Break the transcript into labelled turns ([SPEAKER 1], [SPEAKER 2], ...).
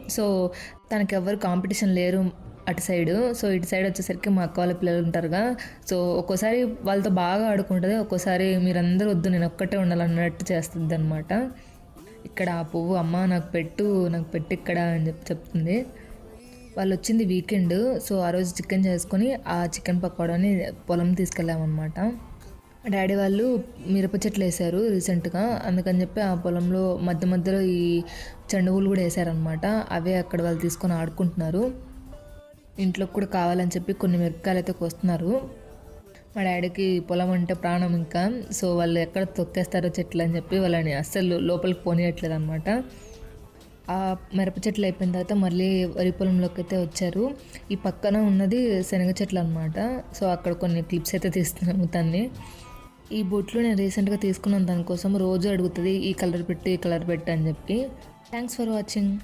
[SPEAKER 1] So, తనకెవ్వరు competition లేరు అటు side. So, ఇటు సైడ్ వచ్చేసరికి మా అక్క వాళ్ళ పిల్లలు ఉంటారుగా. సో, ఒక్కోసారి వాళ్ళతో బాగా ఆడుకుంటది. ఒక్కోసారి మీరందరూ వద్దు నేనొక్కటే ఉండాలన్నట్టు చేస్తదనమాట. ఇక్కడ ఆ పువ్వు అమ్మ నాకు పెట్టు ఇక్కడ అని చెప్తుంది. వాళ్ళొచ్చింది వీకెండ్. సో, ఆ రోజు చికెన్ చేసుకొని, ఆ చికెన్ పకోడాని పొలం తీసుకెళ్ళామనమాట. డాడీ వాళ్ళు మిరప చెట్లు వేశారు రీసెంట్గా. అందుకని చెప్పి ఆ పొలంలో మధ్య మధ్యలో ఈ చెండువులు కూడా వేశారనమాట. అవే అక్కడ వాళ్ళు తీసుకొని ఆడుకుంటున్నారు. ఇంట్లోకి కూడా కావాలని చెప్పి కొన్ని మిరపకాయలు అయితే కోస్తున్నారు. మా డాడీకి పొలం అంటే ప్రాణం ఇంకా. సో వాళ్ళు ఎక్కడ తొక్కేస్తారో చెట్లు అని చెప్పి వాళ్ళని అస్సలు లోపలికి పోనీయట్లేదు అనమాట. ఆ మిరప చెట్లు అయిపోయిన తర్వాత మళ్ళీ వరి పొలంలోకి అయితే వచ్చారు. ఈ పక్కన ఉన్నది శనగ చెట్లు అనమాట. సో అక్కడ కొన్ని క్లిప్స్ అయితే తీస్తున్నాము తన్ని. ఈ బొట్లు నేను రీసెంట్గా తీసుకున్నాను దానికోసం. రోజు అడుగుతుంది ఈ కలర్ పెట్టు ఈ కలర్ పెట్టు అని చెప్పి. Thanks for watching.